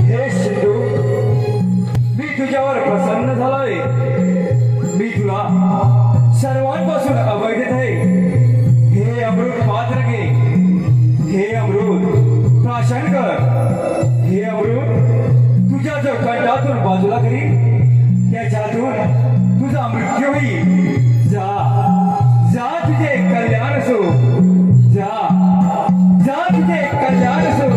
हे सिंधू, मी तुझ्यावर प्रसन्न झालोय. मी तुला सर्वांपासून अभय देत आहे. हे अमृत पात्र घे. हे अमृत प्राशन कर. हे अमृत तुझ्या जो कंठातून बाजूला करील त्याच्यातून तुझा मृत्यू होईल. जा जा, तुझे कल्याण असो. जा जा, तुझे कल्याण असो.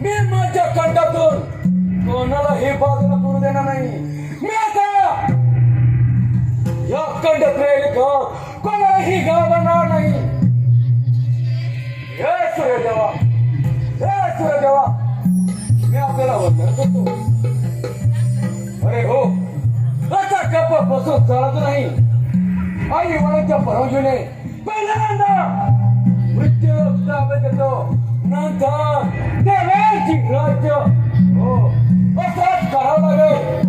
मी माझ्या कंठातून कोणाला हे बाजूला करू देणार नाही. मी आता या कंठात गाव कोणालाही गावणार नाही. हे सूर्यदेवा, हे सूर्यदेवा, मी आपल्याला वंदन करतो. अरे हो, आता गप्प बसून चालत नाही. आई वडिलांच्या परवानगीने पहिल्यांदा मृत्यू ताब्यात घेतो, नंतर देवाची राज्य. हो, असंच करावं लागेल.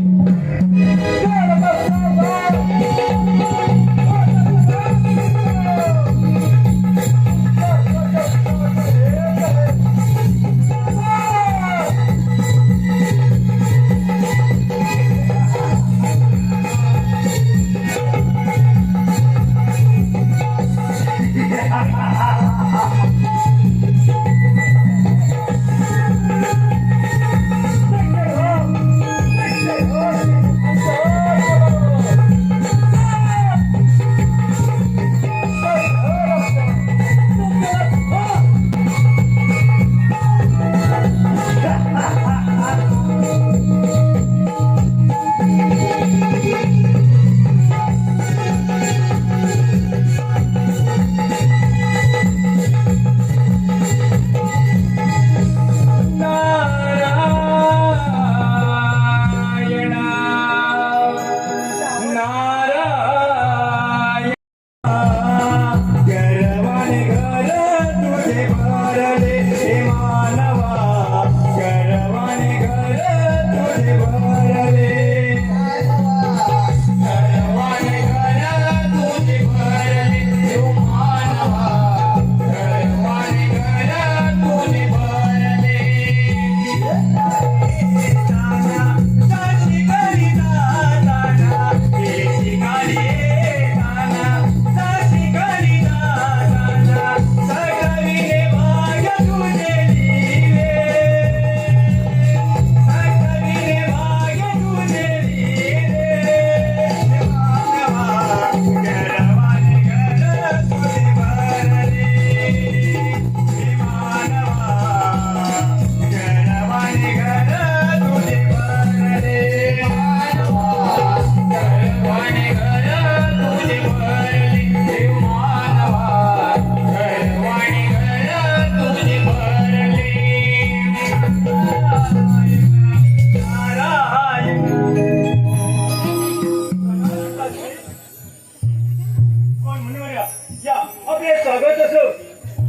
आपले स्वागत असो.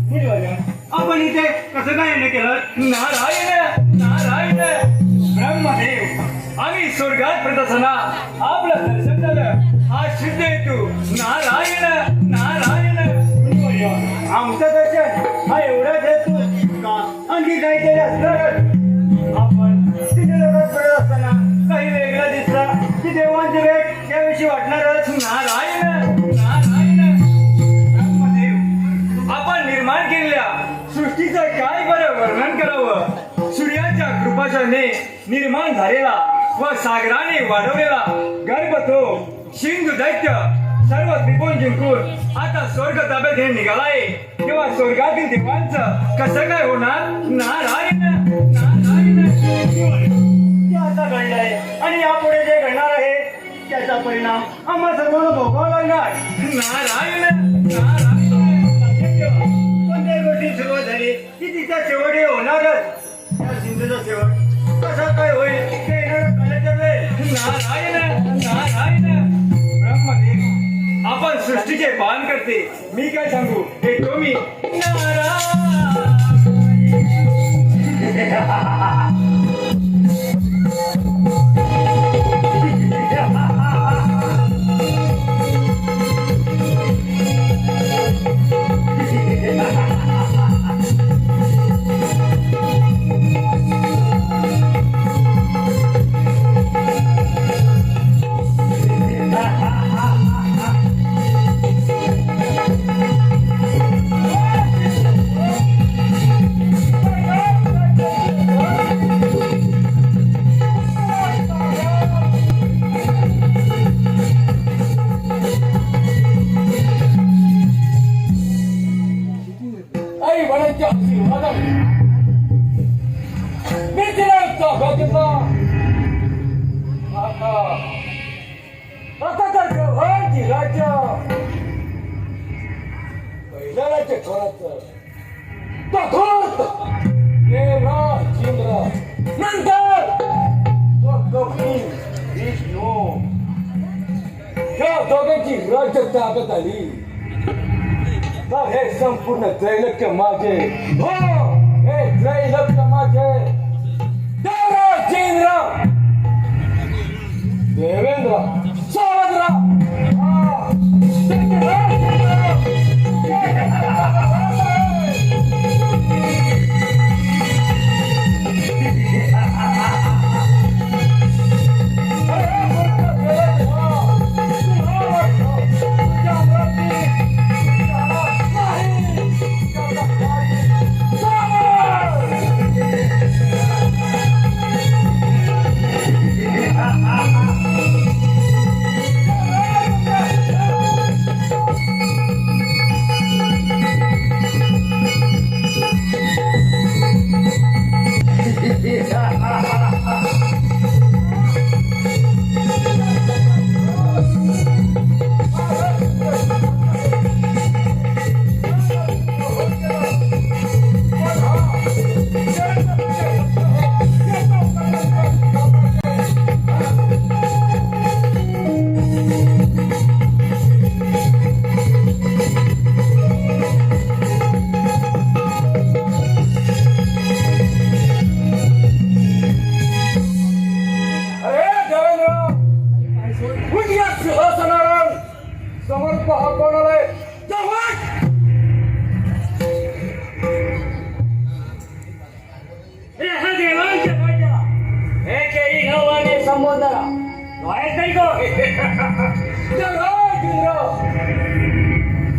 मुनिवर्य, आपण इथे कसं काय येणं केलं? नारायण नारायण ब्रह्मदेव, आम्ही स्वर्गात फिरत असताना आपलं दर्शन झालं. हा सिद्ध हेतू नारायण नारायण. मुनिवर्य, आमचं दर्शन हा एवढाच हेतू का आणखी काहीतरी असणार? आपण तिथे लोकात फिरत असताना काही वेगळं दिसलं की देवांची भेट याविषयी वाटणारच. नारायण नारायण. ब्रह्मदेव, आपण निर्माण केलेल्या सृष्टीचं काय बरं वर्णन करावं. सूर्याच्या कृपाशाने निर्माण झालेला व सागराने वाढवलेला गर्भ तो सिंधू दैत्य सर्व त्रिकोण जिंकून आता स्वर्ग ताब्यात हे निघालाय. तेव्हा स्वर्गातील देवांचं कसं काय होणार? नारायण नारायण. ते आता घडलंय आणि यापुढे जे घडणार आहे त्याचा परिणाम आम्हा सर्वांना भोगावा लागणार. नारायण नारायण. कोणत्याही गोष्टी सुरुवात झाली की तिचा शेवट हे होणारच. त्या सिंधूचा शेवट कसा काय होईल ते येणारं काळ ठरलंय. नारायण नारायण. ब्रह्मदेव, आपण सृष्टीचे पालन करते. मी काय सांगू हे तुम्ही नारायण. आई वडिलांच्या आशीर्वादाने मी तिला ताब्यात घेतला. आता तर गव्हाची राज्य पहिल्या राज्य कोणाचं? तथोर्थ देवराज इंद्र, नंतर तो गौरी विष्णू. या दोघांची राज्य ताब्यात आली तर हे संपूर्ण त्रैलोक्य माझे. हो, हे त्रैलोक्य माझे. देवराज इंद्र, देवेंद्र, सौभद्र,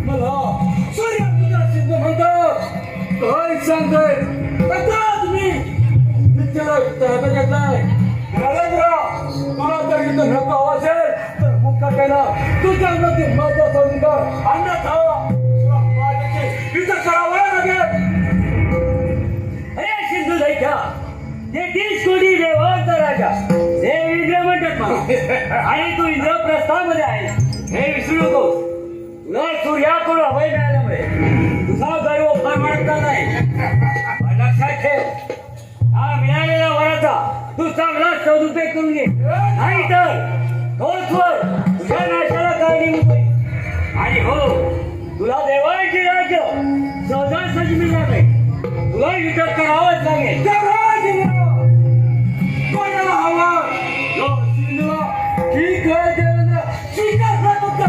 मला सूर्य सिद्ध म्हणतात. काय सांगतोय आता तुम्ही त्याला ताब्यात घेतलाय. तुला जर इथं नको असेल तर मुक्का केला तुझ्या मध्ये माझा सौंदर्य अन्यथा इथं करावं लागेल. अरे सिंधू दैत्या, ते 30 कोटी देवांचा राजा हे इंद्र म्हणतात मला. आणि तू इंद्रप्रस्थामध्ये आहे हे विसरू नकोस. तुला सूर्याकडून अभय मिळाल्यामुळे तुझा गर्व परमानंद नाही. लक्षात ठेव, हा मिळालेला वराचा तू चांगला सदुपयोग करून घे, नाही तर तोच वर तुझ्या नाशाला कारणीभूत होईल. आणि हो, तुला देवाची तो युद्ध करावंच लागेल. कोणाला हवं यो सिंधूला ठीक आहे देवेंद्र स्वीकारला तुमचा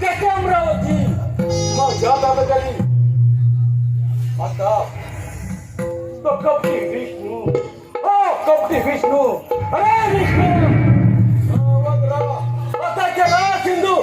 त्याच्या अमरावती माझ्या ताब्यात आता तो कपटी विष्णू कपटी विष्णू अरे विष्णू आता केला सिंधू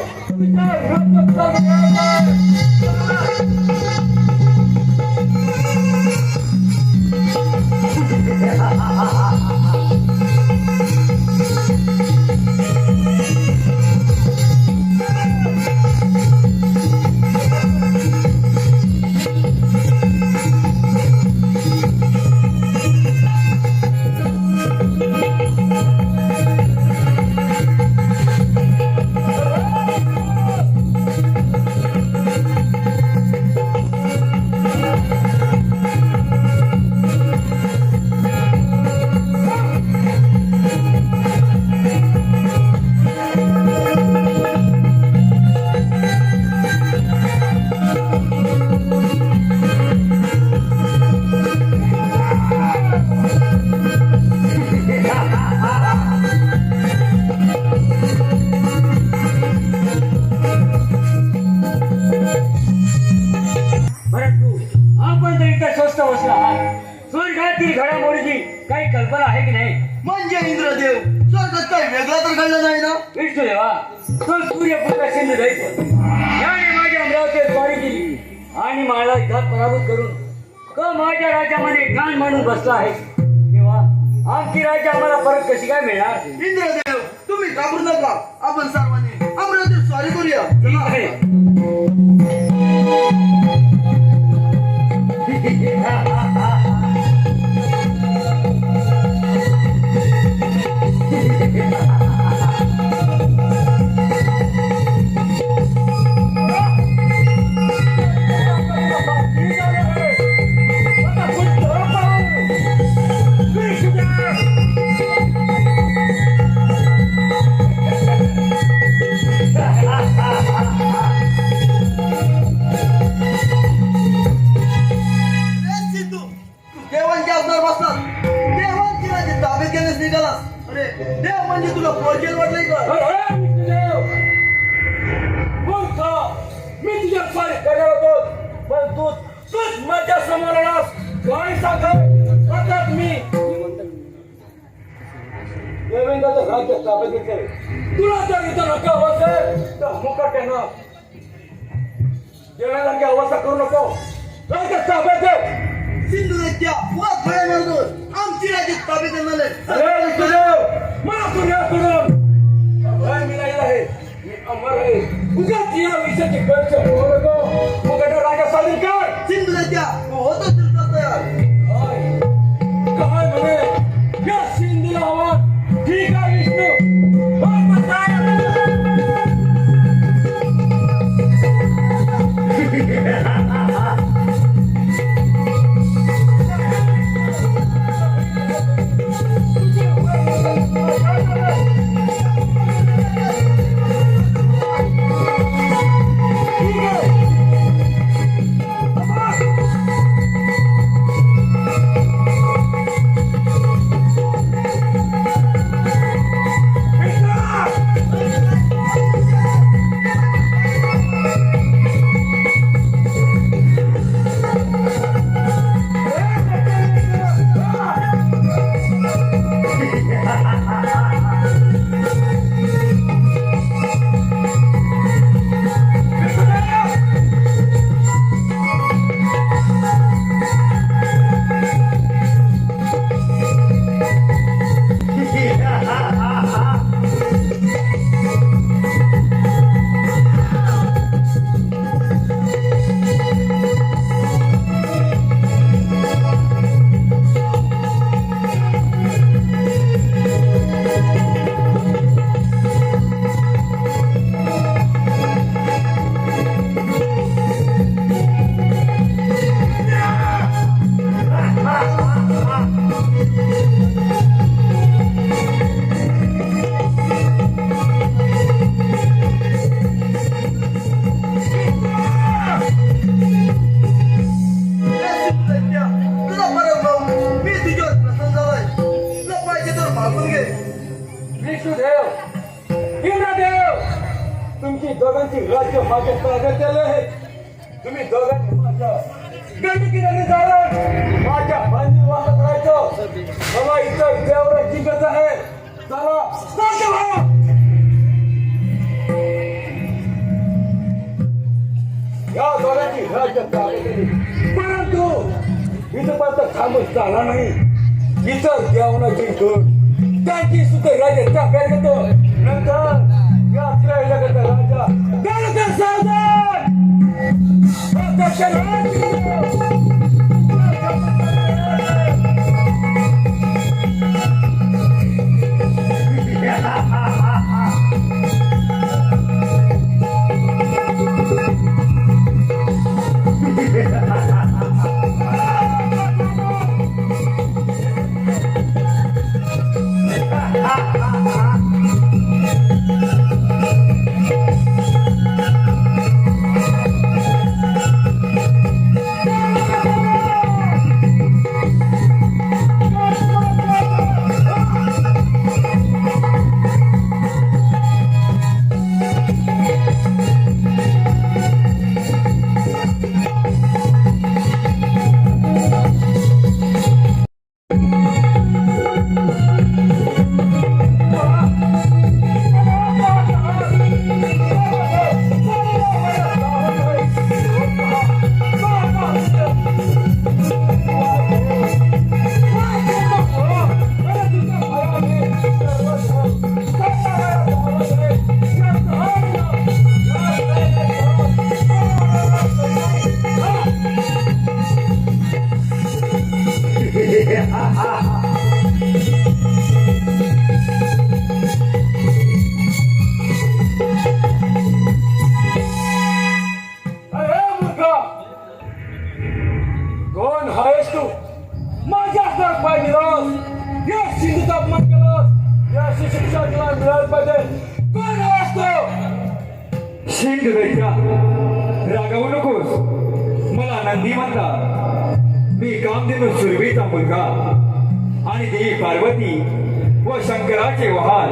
स्वर्गातील घडामोडीची काही कल्पना आहे की नाही? म्हणजे इंद्रदेव स्वर्गात काही वेगळा तर घडलं नाही ना? विष्णू देवा तो सूर्यपुत्र सिंधू दैत्य याने माझ्या अमरावतीत स्वारी केली आणि मला युद्धात पराभूत करून तो माझ्या राज्यामध्ये गाण मांडून बसला आहे. तेव्हा आमची राज्य आम्हाला परत कशी काय मिळणार? इंद्रदेव तुम्ही घाबरू नका. आपण सर्वांनी अमरावतीत स्वारी करूया. ठीक आहे. देव म्हणजे तुला पोरकेल वाटलंय का? मी तुझ्या स्वारी करणार होतो पण तूच माझ्या समोरलास काय सांगत मी देवेंद्राचं राज्य स्थापित केले. तुला जर इथं नका असेल तर मुकाट्यानं जेवणासारखी अवस्था करू नको. राज्य स्थापित कर. सिंधू दैत्या वाद फळे मारतो. आमची राज्य स्थापित करणार अरे विष्णुदेव मला पुण्या करून भय मिळालेला आहे. मी अमर आहे. उगाच या विषयाची कळच होऊ नको. मुकाट्या राजा स्वाधीन कर. सिंधू दैत्या होतो तयार. काय म्हणे या सिंधूला हवा. ठीक आहे विष्णू विष्णुदेव, इंद्रदेव, तुमची दोघांची राज्य माझ्या ताब्यात आले आहे. तुम्ही दोघांनी माझ्या गंडकीने जाऊन माझ्या बांधी वाहत राहायचं. मला इथं देवरा जिंकत आहे. चला जातो भाऊ. या दोघांची राज्य ताब्यात आली. परंतु इथं पण थांबून चालला नाही. इथं देवनाची गोड त्यांची सुद्धा राजा ताब्यात घेतो. नंतर या त्रैलोक्याचा राजा त्यानंतर सावधान. कोण आहेस तू? माझ्या हातात पाय दिलास. या सिंधूचा अपमान केलास. या शिक्षा तुला मिळालं पाहिजे. कोण आहेस तू? शिंद दैत्या, रागावू नकोस. मला नंदी म्हणतात. मी कामधेनू सुरभीचा मुलगा आणि देवी पार्वती व शंकराचे वाहन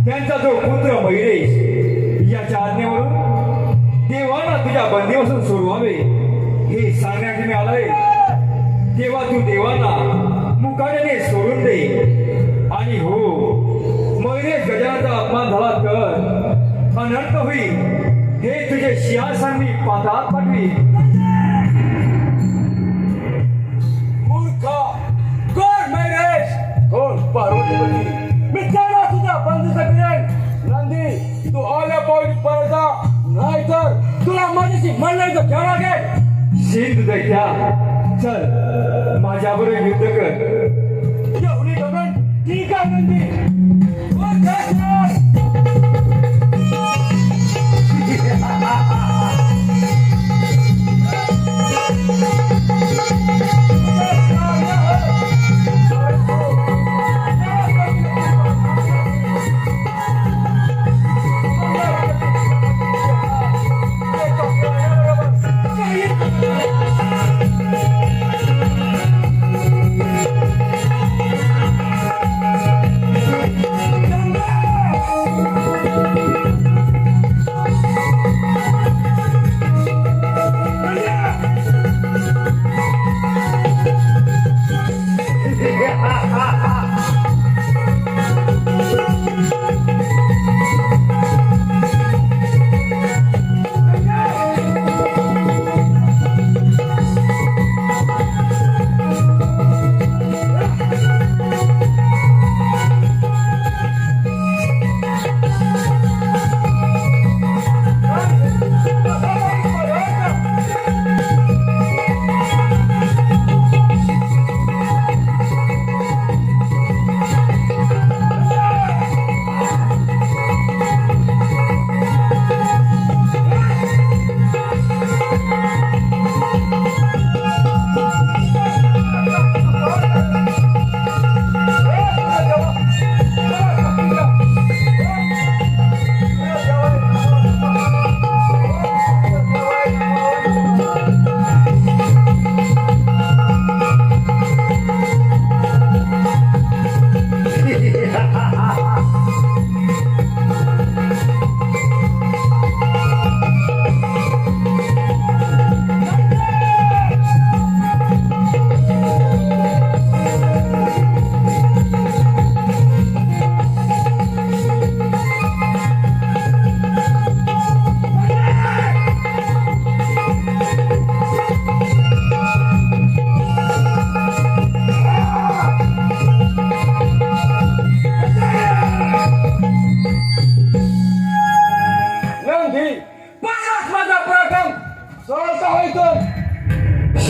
त्यांचा जो पुत्र महिरेश याच्या आज्ञेवरून देवाला तुझ्या बंदीपासून सोडवावे हे सांगण्यात मी आलोय. तेव्हा तू देवाला मुकाट्याने सोडून दे. आणि हो, महिरेश गजानचा अपमान झाला तर अनर्थ होईल. हे तुझे सिंहासन मी पाताळात पाठवी. मूर्खा, कोण महिरेश? कोण पार्वतीपती? मी त्याला सुद्धा बंद करेन. नंदी, तू आल्या पावली परत जा, नाहीतर तुला माझ्याशी म्हणण्याचं घ्यावं लागेल. सिंध दैत्या, चल माझ्याबरोबर युद्ध कर. एवढी गमन ठीक आहे नंदी.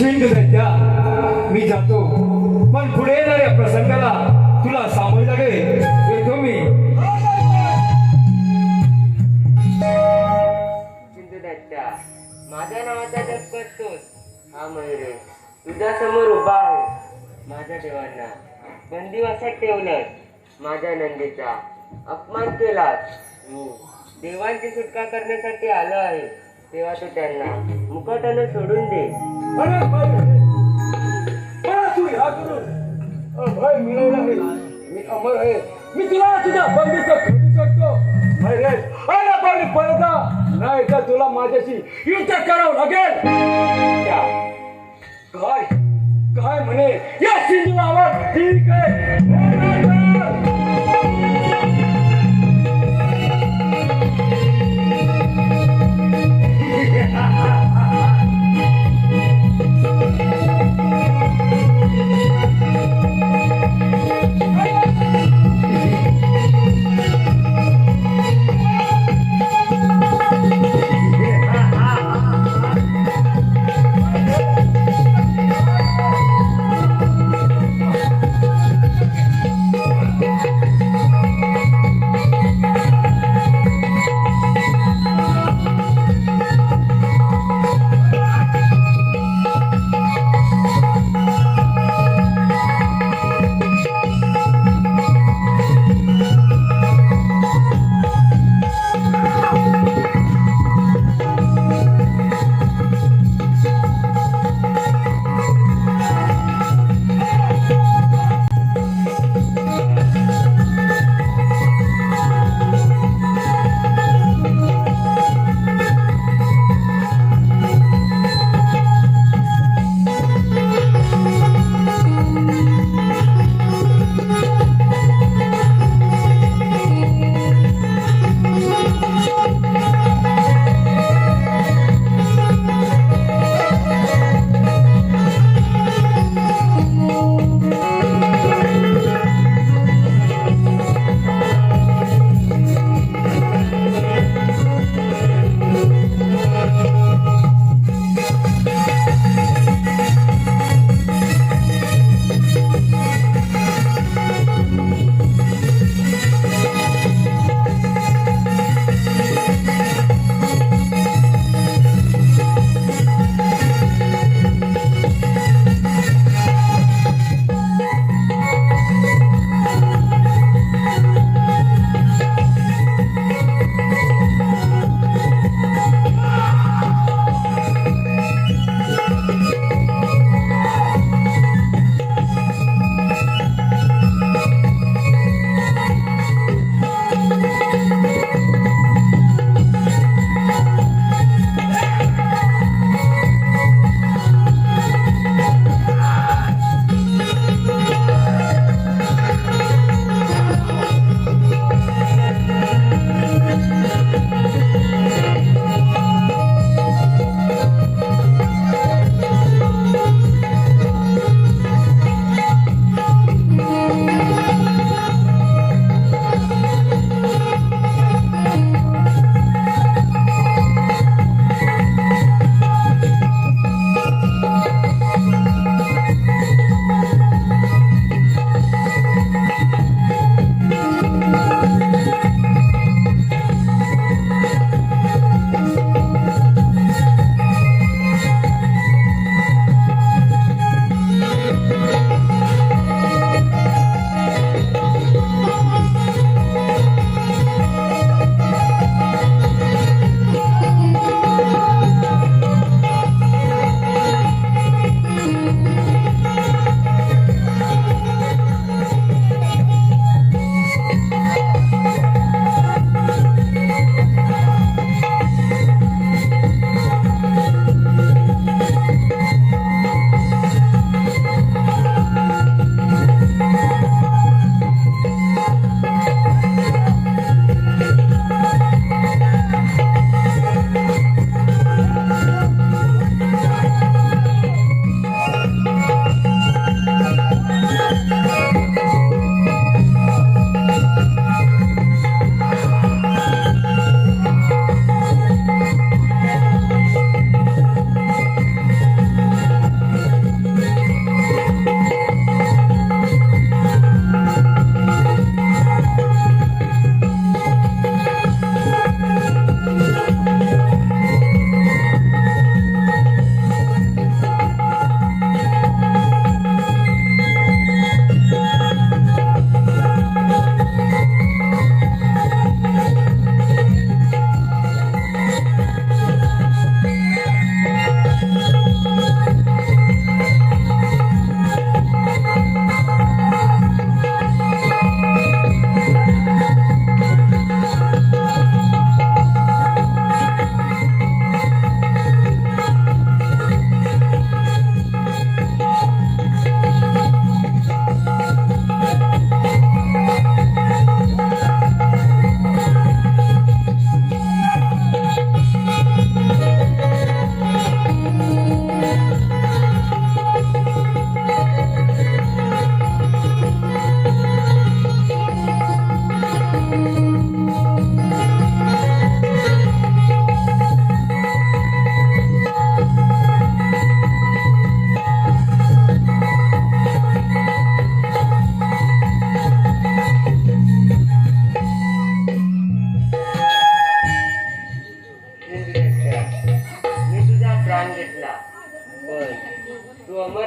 शिंद दैत्या मी जातो पण पुढे येणाऱ्या प्रसंगाला तुला सामोरे लागेल येतो मी सिंधुदत्ता माझ्या नावाचा जप करतोस हा मयूर तुझ्या समोर उभा आहे माझ्या देवांना बंदिवासात ठेवलंस माझ्या नंदीचा अपमान केलास मी देवांची सुटका करण्यासाठी आलो आहे तेव्हा तू त्यांना मुकाट्यानं सोडून दे अरे मला तू ह्या करून अभय मिळवला आहे मी अमर आहे मी तुला तुझ्या बंदिस्त करू शकतो अरे अरे पण परदा नाही तर तुला माझ्याशी युद्ध करावं लागेल काय काय म्हणे या सिंधू आवाज ठीक आहे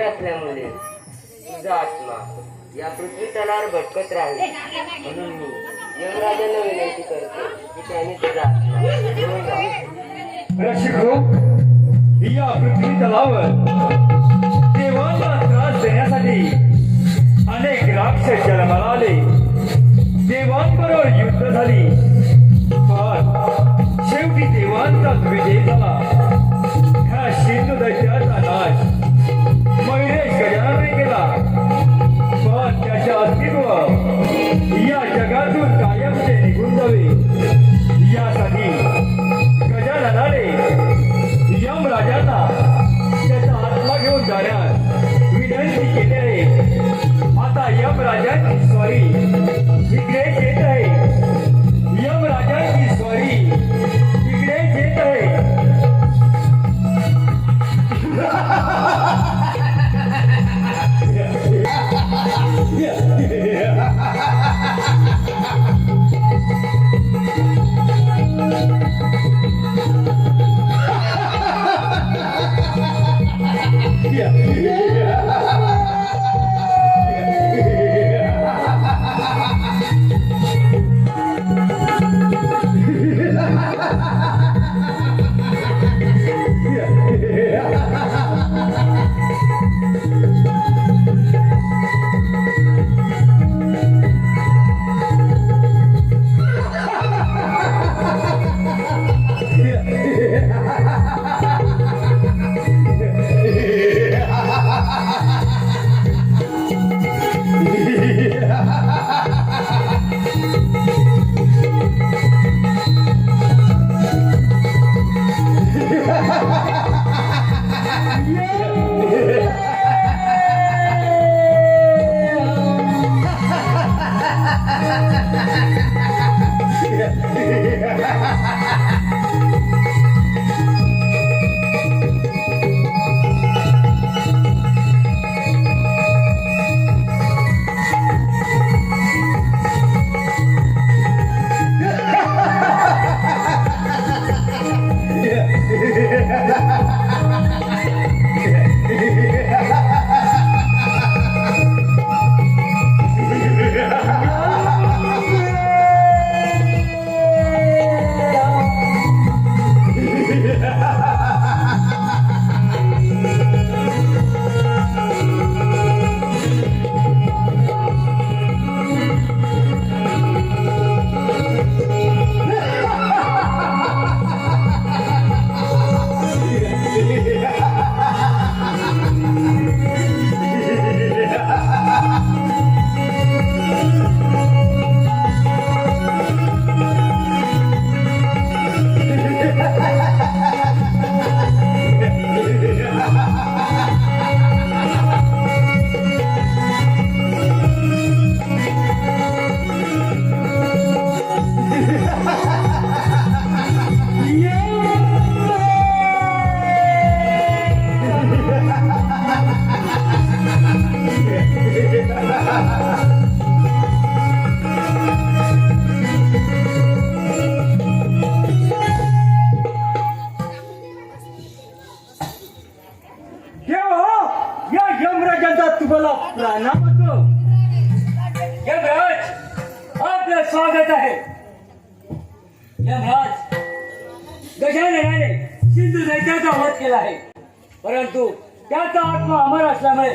असल्यामुळे तुझा आत्मा या पृथ्वी तलावर भटकत राहील. म्हणून मी यमराजांना विनंती करतो की त्याने तुझा आत्मा घेऊन जा. रसिको, या पृथ्वी तलावर देवांना त्रास देण्यासाठी अनेक राक्षस जन्माला आले. देवांबरोबर युद्ध झाली, पण शेवटी देवांचा विजय झाला. ह्या सिंधू दैत्याचा नाश मयुरेश गजानने केला, पण त्याचे अस्तित्व या जगातून कायमचे निघून जावे यासाठी गजाननाने यमराजांना त्याचा आत्मा घेऊन जाण्यास विनंती केली आहे. आता यमराजांची स्वारी इकडेच येत आहे. यमराजांची स्वारी इकडेच येत आहे. तुम्हाला प्रणाम होतो. यमराज आपलं स्वागत आहे. यमराज, गजाननाने सिंधू दैत्याचा वध केला आहे, परंतु त्याचा आत्मा अमर असल्यामुळे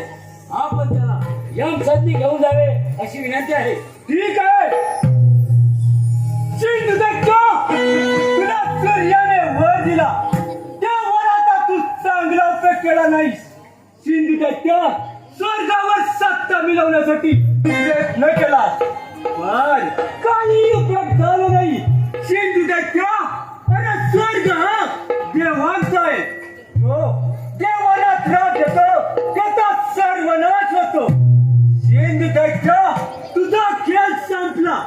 आपण त्याला यम सदनी घेऊन जावे अशी विनंती आहे. ठीक आहे. सिंधू दैत्य, तुला सूर्याने वर दिला, त्या वराचा तू चांगला उपयोग केला नाहीस. सिंधू दैत्य, स्वर्गावर सत्ता मिळवण्यासाठी प्रयत्न केला, पण काही उपयोग झाला नाही. सिंधू दैत्य, अरे स्वर्ग हा देवांचा आहे. तो देवाला त्रास देतो, त्याचा सर्वनाश होतो. सिंधू दैत्य, तुझा खेळ संपला.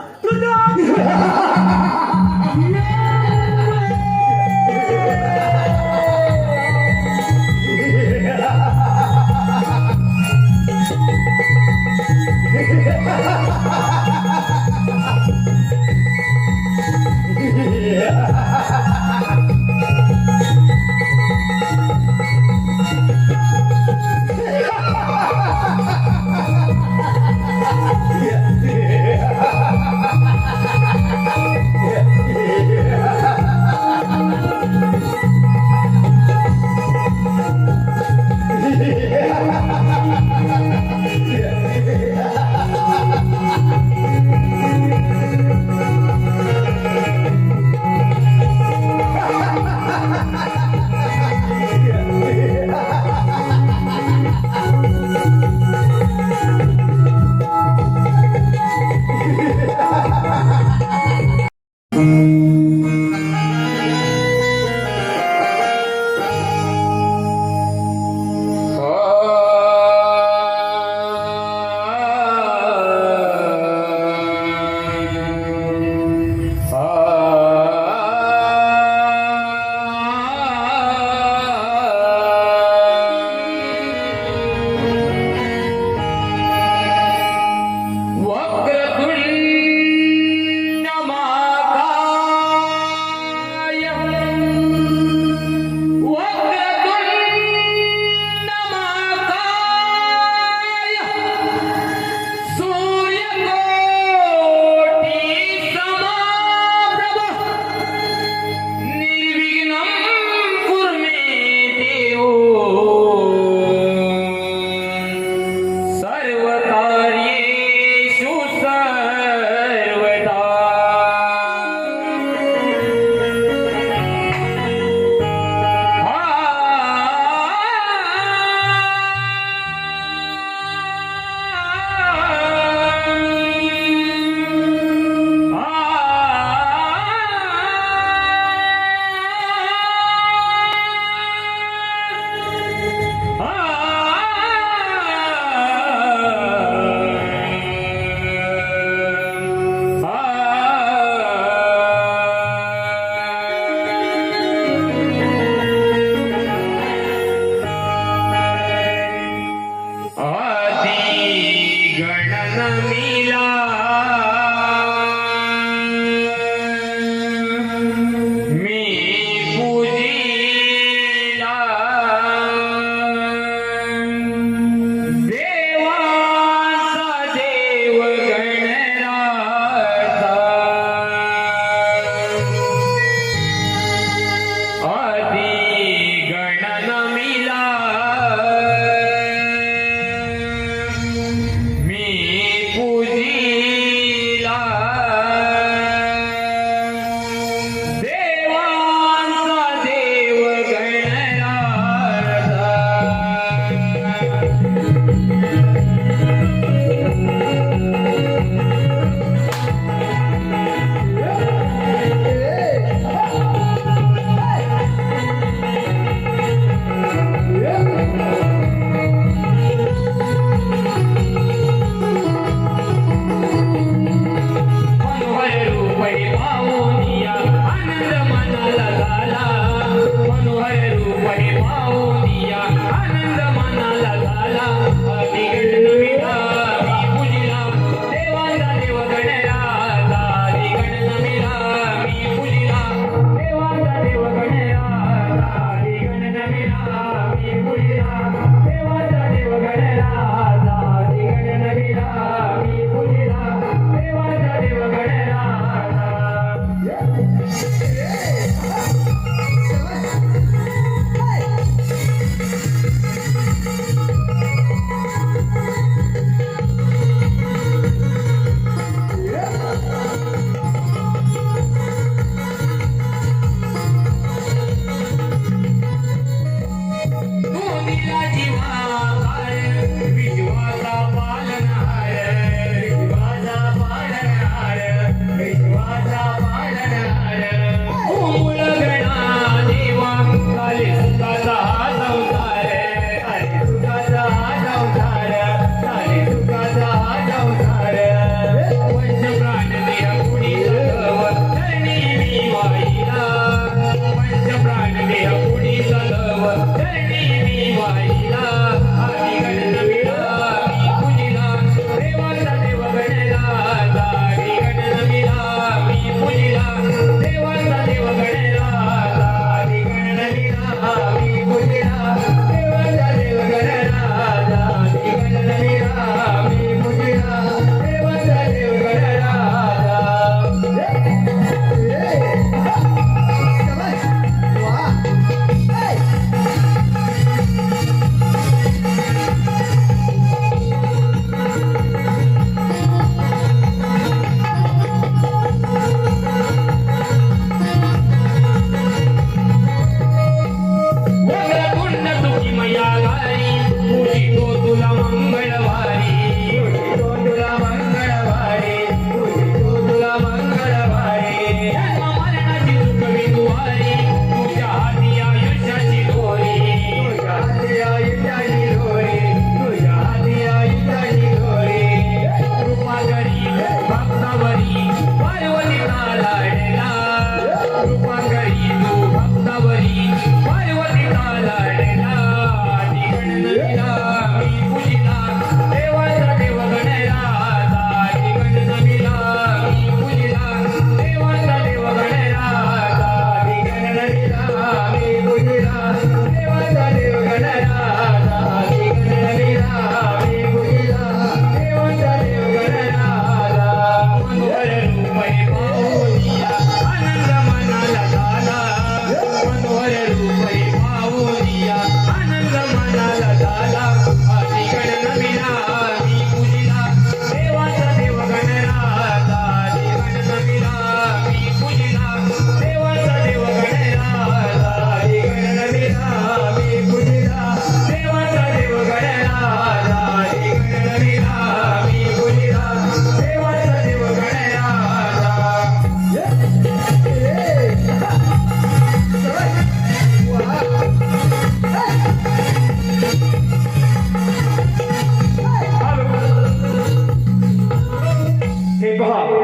पहा